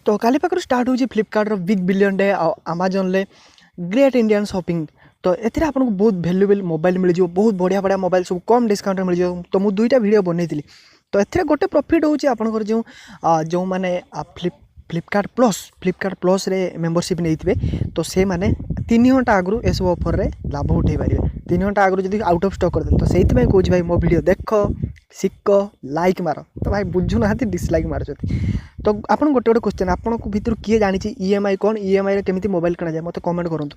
तो काली पाखर स्टार्ट होची Flipkart big billion day Amazon ले ग्रेट इंडियन शॉपिंग। तो एथिरे आपको बहुत वैल्यूएबल मोबाइल मिल जाव, बहुत बढ़िया बढ़िया मोबाइल सब कम डिस्काउंट मिल जाव। तो मुझे दुईटा वीडियो बनई। तो एथिरे गोटे प्रॉफिट होची आपनकर जो माने फ्लिपकार्ट प्लस रे मेंबरशिप नहीं तो से माने 3 घंटा आगु ये सब ऑफर रे लाभ उठे पारे। 3 घंटा आगु जब आउट ऑफ स्टॉक कर तो से कौच भाई मो वीडियो देख शिख लाइक मार। तो भाई बुझुना डिसलाइक मार। तो आप गोटे गोटे क्वेश्चन आपन भर किए जानी ईएमआई कौन, ईएमआई केमी मोबाइल किना जाए मत कमेंट करूँ,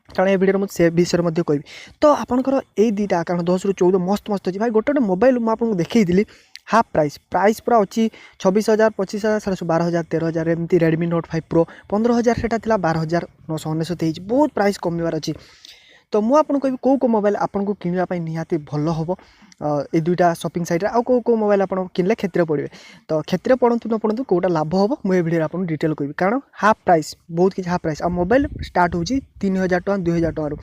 कारण ये वीडियो मुझे से विषय में कहबी। तो आपंकर यही दुईटा कारण 10 रू 14 मस्त मस्त अच्छी भाई। गोटे गोटे मोबाइल मुझे देखी हाफ प्राइस पूरा अच्छी 26,000 25,000 12,000 13,000 एमती रेडमी नोट 5 प्रो 15,000 से 12,999 बहुत प्राइस कमिबार अच्छी। तो मुझे आपको कहबी कौ मोबाइल आपको किनापी निहाती भल हम ये दुईटा शॉपिंग साइट आउ कौ मोबाइल आप किनले क्षेत्र पड़े। तो क्षेत्र पड़तु न पड़तु कौटा लाभ हम मुझे वीडियो आपको डिटेल कहबी, कारण हाफ प्राइस बहुत किसी हाफ प्राइस। आ मोबाइल स्टार्ट हो 3,000 टका 2,000 टकर।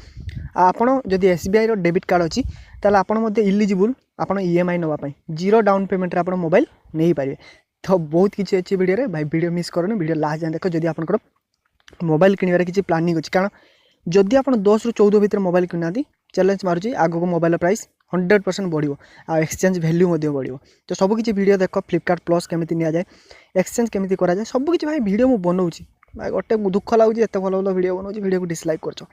आपड़ जदि एसबीआई डेबिट कार्ड अच्छी ताल आप इलिजिबल आप ईएमआई नापी 0 डाउन पेमेंट आप मोबाइल नहीं पारे। तो बहुत किसी अच्छी वीडियो भाई, वीडियो मिस करनी, वीडियो लास्ट जाए देख जब आप मोबाइल किणवार किसी प्लानिंग अच्छी। कारण जदि आप 10 रू 14 भितर मोबाइल किना चैलेंज मारुची आगो मोबाइल प्राइस 100% बढ़ो आ एक्सचेंज वैल्यू बढ़ो। तो सब किसी वीडियो देख फ्लिपकार्ट प्लस केमी नि जाए, एक्सचेंज केमी कराए, सब किसी भाई वीडियो मुझे बनाऊँगी भाई। गोटे दुख लगे एत भल भल वीडियो बनाऊँ, वीडियो को डिसलाइक कर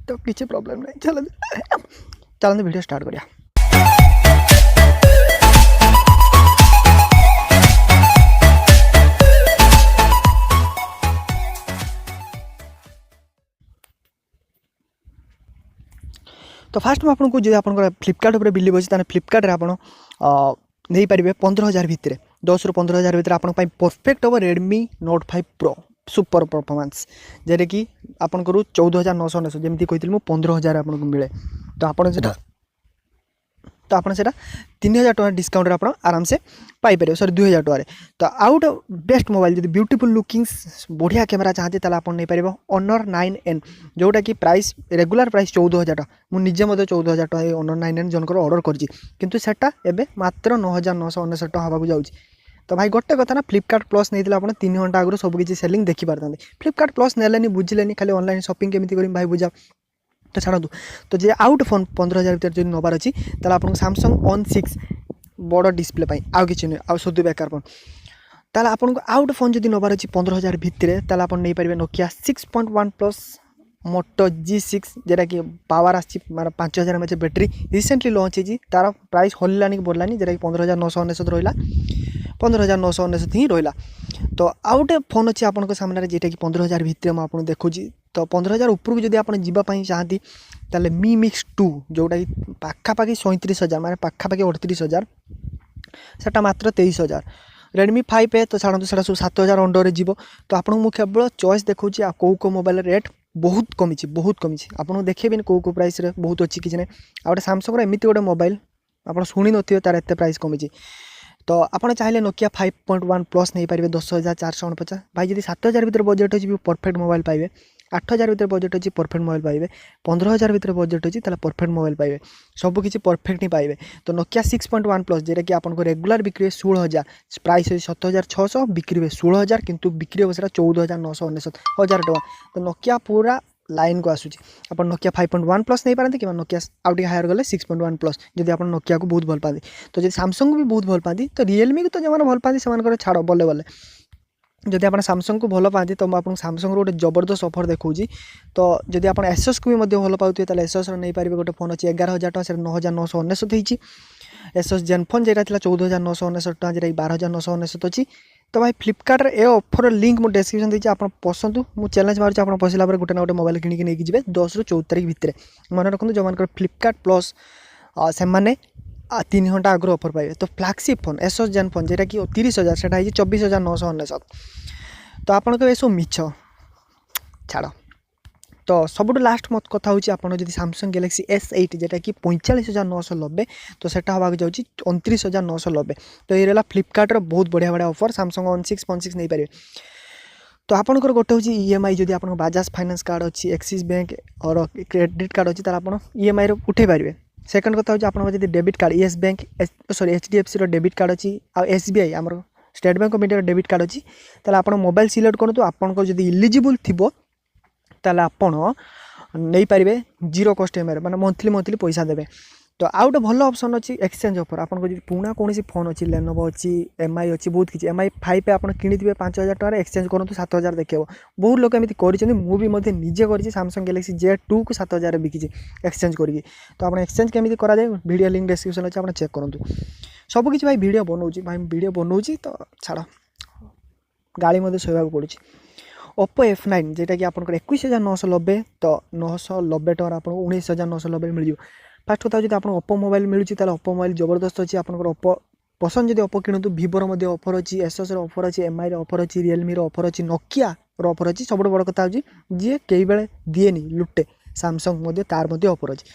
तो किसी प्रॉब्लम नहीं। चलते वीडियो स्टार्ट करिया। तो फास्ट में आपको जो आप फ्लिपकार्ट पर बिलीव अच्छे फ्लिपकार्ट आप नहीं पारे 15,000 भितर 10 रू 15,000 भितर आप परफेक्ट हम Redmi note 5 pro super performance जेरे कि आपंकर 14,999 जमी कही 15,000 आपको मिले। तो आप 3,000 टका डिस्काउंट आप आराम से पाइपर सॉरी 2,000 टकर। तो आउट बेस्ट मोबाइल जब ब्यूटीफुल लुकिंग्स बढ़िया कैमेरा चाहते आप नहीं पारे ऑनर 9N जोटा कि प्राइस रेगुलर प्राइस 14,000 टका। मुझे 14,000 टका ऑनर 9N जनकर ऑर्डर कर मात्र 9,999 टका हवा जाऊँ। तो भाई गोटे कथा ना फ्लिपकार्ट प्लस नहीं आप 3 घंटा आगु सबकि सेलिंग देखी पारते। फ्लिपकार्ट प्लस नेलेनी बुझिले खाली ऑनलाइन शॉपिंग केमी कर भाई बुझा। तो छाड़ू तो जे आउट फोन 15,000 भितर जो नबार अच्छी आपको सैमसंग ऑन 6 बड़ डिस्प्ले आउ कि शुद्ध बेकार फोन ताल आपको आउट फोन जब नबार अच्छी 15,000 भितर आप नहीं पारे नोकिया 6.1 प्लस मोटो G6 जेटा कि पावर आसी 5,000 mAh बैटेरी रिसेंटली लॉन्च होती तार प्राइस हल्लानी कि बढ़लानी जेटा कि 15,999 रहा 15,999 ही रहा। तो आउटे फोन अच्छी आपको सामने जेटा कि 15,000 भितर मुझे देखुची। तो 15,000 उपरକୁ जब आप जावाई चाहती ताले Mi Mix 2 जोटा कि पाखापाखि 37,000 माने पाखापाखि 38,000 सेटा मात्र 23,000। रेडमी 5 तो छाड़ू से 7,000 अंडर जीव। तो आपको केवल चॉइस देखुची कौ मोबाइल रेट बहुत कमी आपको देखेबी कौ प्राइस रे बहुत अच्छी किसी ना आ गए सैमसंग एमती गोटे मोबाइल आप शुणी नथिबे तार एत प्राइस कमी। तो आपड़ चाहिए नोकिया 5.1 प्लस नहीं पारे 10,449 भाई। जब 7,000 भितर बजेट अच्छी परफेक्ट मोबाइल पाइबे, 8,000 भितर बजेट अच्छी परफेक्ट मोबाइल पाइबे, 15,000 भितर बजेट अच्छी परफेक्ट मोबाइल पाइबे, सब किसी परफेक्ट ही पाइबे। तो नोकिया 6.1 प्लस जेटा कि आपको रेगुलर बिक्री 16,000 प्राइस 7,600 बिक्री 16,000 किंतु बिक्री हे 14,999 1000 टका। तो नोकिया पूरा लाइन को आसूँ आप नोकिया 5.1 प्लस नहीं पारती कि नोकिया आउट हायर गले 6.1 प्लस जब आप नोकिया को बहुत भल पाती। तो जब सैमसंग भी बहुत भल पाती तो रियलमी को तो जो भल पाती से छाड़ बल्ले बल्ले। जदि आप सैमसंग को भल पाती तो मुझे सैमसंग गोटे जबरदस्त ऑफर देखूँ। तो जब आप एसएस को भी भल पाते तो एसएस नहीं पारे गोटे फोन अच्छी 11,000 टका से 9,999 होती। एसएस जेनफोन जेटा 14,999 टका जेटा 12,999 अच्छी। तो भाई फ्लिपकार्ट ए ऑफर लिंक मुझे डिस्क्रिप्शन देती आप पसंद मुझे चैलेंज मार्च आप पसला गोटे ना गोटे मोबाइल किଣିकी नहीं जी 10 रू 14 तारीख भितर मन रखु जो मान फ्लिपकार्ट प्लस से 3 घंटा आगु ऑफर पाइबे। तो फ्लैगशिप फोन एसएस जेन फोन जेटा कि 30,000 से 24,999। तो आप सब मिछ छाड़। तो सब लास्ट मत कथा होची आपन जदि सैमसंग गैलेक्सी S8 जेटा कि 45,990 तो सेटा हवा जाऊँ 29,990। तो ये रहा फ्लिपकार्ट बहुत बढ़िया बढ़िया ऑफर सैमसंग ऑन 6 नहीं पारे। तो आपंकर गोटे हूँ ईएमआई जदि आप बजाज फाइनेंस कार्ड अच्छी एक्सिस बैंक और क्रेडिट कार्ड अच्छी आप ईएमआई उठे पारे। सेकंड कथा हूँ आप debit card yes bank sorry HDFC debit card अच्छी आ SBI आमर state bank of India debit card अच्छी ताला आपण मोबाइल सिलेक्ट करंतु आपनको जदी इलिजिबल थिबो ताला आपण नहीं पारे जीरो कस्ट EMI माने मंथली पैसा देबे। तो आउ गोटे भल ऑप्शन अच्छी एक्सचेंज ऑफर आपको पुणा कौन फोन अच्छी लेनोवो अच्छी MI अच्छी बहुत किसी MI 5 आप किଣିथिबे 5000 टका एक्सचेंज करंतु 7000 देखियो बहुत लोग एमती करिसेंती मु भी मते निजे करिछि Samsung Galaxy Z2 को 7000 बिकिछि एक्सचेंज करके। तो आप एक्सचेंज केमिति करा जाय वीडियो लिंक डिस्क्रिप्शन अच्छे आप चेक करंतु सब किछि भाई वीडियो बनाउछि भाई वीडियो बनाउछि तो छाड़ गाड़ी मते सोया पड़ुछि। Oppo F9 जेटा कि आपन 21990 तो 990 टका आपन 19990 मिल जिवो। फास्ट कथा जब आपको ओप्पो मोबाइल मिलूँ ताले ओप्पो मोबाइल जबरदस्त अच्छी आप ओप्पो पसंद जब ओप्पो किणु भिवोर ऑफर अच्छी एसएस ऑफर अच्छी MI ऑफर अच्छी रियलमी ऑफर अच्छी नोकिया ऑफर अच्छी सब बड़ कथा जी जी कई बेले दिएनि लुटे Samsung तार ऑफर अच्छी।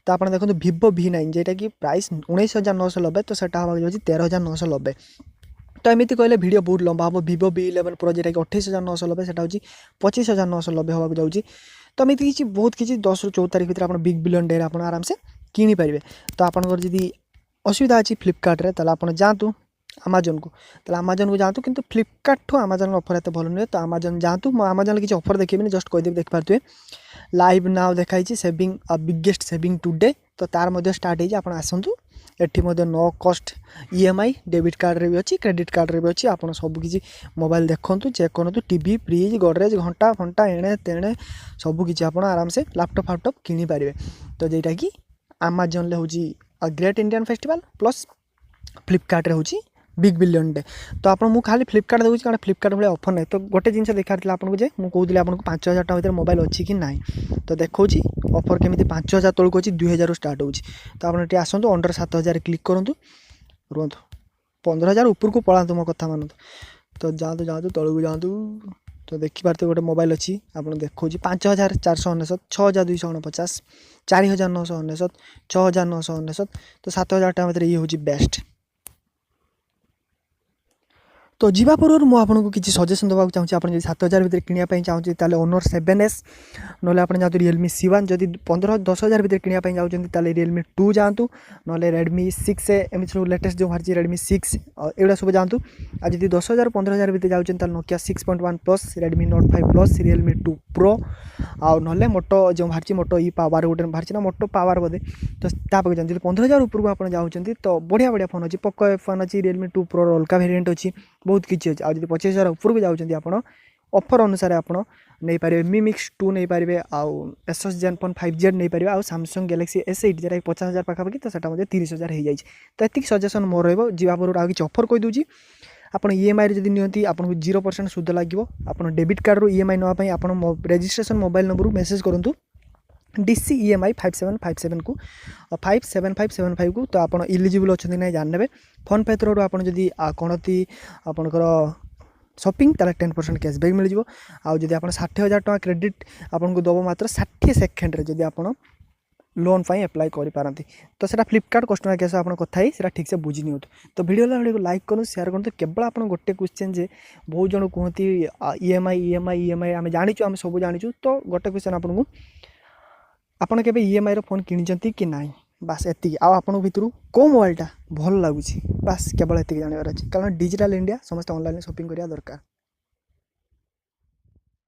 तो आप देखो Vivo V9 जेटा कि प्राइस 19990 तो सेटा हवा जाऊँगी 13990। तो एमती कहले वीडियो बहुत लंबा हम Vivo V11 Pro जेटा कि 28990 सेटा होची 25990 हवा जाऊँगी। तो एमती किसी बहुत किसी 10 ରୁ 14 तारिख भीतर आप बिग बिलियन डे आप आराम से किनी पारे। तो आपंकर जदि असुविधा अच्छी फ्लिपकार्ट रे ताला आपण जातु अमेजन को ताला अमेजन को जातु किंतु फ्लिपकार्ट ठो अमेजन ऑफर एत भल नुहे। तो अमेजन जातु अमेजन किसी ऑफर देखेबी जस्ट कहीदेवी देख पारे लाइव नाउ देखाई सेविंग बिगेस्ट सेविंग टुडे। तो तार मध्य स्टार्ट हो आप आसतु एठी मध्य नो कस्ट EMI डेबिट कार्ड रे भी अच्छी क्रेडिट कार्ड रे भी अच्छी आप सबकि मोबाइल देखु चेक करूँ टीवी फ्रिज गडरेज घंटा फंटा एणे तेणे सबकि आप आराम से लैपटॉप फैपटॉप किनी पारे। तो जेटा कि अमेजन हूँ great Indian festival plus Flipkart हूँ बिग बिलियन डे। तो आप खाली फ्लिपकार्ट देखुची कारण फ्लिपकार्ट भाई ऑफर ना। तो गोटे जिन देखा आपको जे मुझे आपको 5000 टका भर मोबाइल अच्छी कि ना। तो देखो ऑफर केमी 5000 तौक अच्छी 2000 स्टार्ट हो। तो आप आसतु अंडर 7000 क्लिक करूँ रुहतु 15000 ऊपर को पलातु मो कथा मानतु। तो जातु जातु तौक जातु तो देखिपारे गोटे मोबाइल अच्छी आप देखो 5499 6249 4999 6999 तो 7000 टका भर ये हूँ बेस्ट। तो जीवा पूर्व मुझे किसी सजेसन देवाक चाहूँगी आप 7000 भर किनापी चाहूँगी ओनर 7S ना आप जातु रियलमी C1 जदि 15-10,000 भर किनापी चाहूँगी रियलमी 2 जातु ना रेडमी 6 एमती सब लेटेस्ट जो बाहरी रेडमी 6 एगुड़ा सब जातु। आ जब 10,000-15,000 भर जाऊँगी Nokia 6.1 plus Redmi note 5 plus Realme 2 pro आउ ना मोटो जो बाहरी मोटो ई पावर गोटे बाहरी ना मोटो पावर बोधे। तो ताप जब 15,000 उपरक आप जाऊँगी तो बढ़िया बढ़िया फोन अच्छी पोको F1 अच्छी रियलमी 2 प्रो अलग वेरिएंट अच्छी बहुत किसी अच्छी। आज 25,000 उपरक जाऊँगी आप ऑफर अनुसार आप नहीं पारे Mi Mix 2 नहीं पारे आउ Asus Zenfone 5Z नहीं पारे आउ Samsung Galaxy S8 जरा 50,000 पाखापाखि तो सेटा 30,000 हो जाए। तो ये सजेसन मोर रहा पूर्व आगे ऑफर कहीदे आप EMI जब नियंती आपको 0% सुध लगे। आप डेबिट कार्ड रू EMI नापी आप रजिस्ट्रेशन मोबाइल नंबर मैसेज करूँ DC EMI 5757 को 57575 को। तो आप इलिजिबल अच्छा ना जानने फोन पे थ्रू आप कौन आपंकर शॉपिंग ताला 10% कैशबैक मिल जाव। आउ जब आप 60,000 टका क्रेडिट आपको दब मात्र 60 सेकेंड जब आप लोन पाई अप्लाई करें। तो सेटा फ्लिपकार्ट कस्टमर केयर आप कथाई से ठीक से बुझी नि। तो वीडियो लाइक करूँ शेयर करूँ। केवल आप गोटे क्वेश्चन जे बहुत जन कहती EMI आम जाचु आम सब जाचु। तो गोटे क्वेश्चन आपको आपड़ के EMI फोन किनी कि ना बास एति आपन भितर कौ मोबाइलटा भल लगुच बास केवल एति जानवर अच्छे कारण डिजिटल इंडिया समस्त ऑनलाइन शॉपिंग करिया दरकार।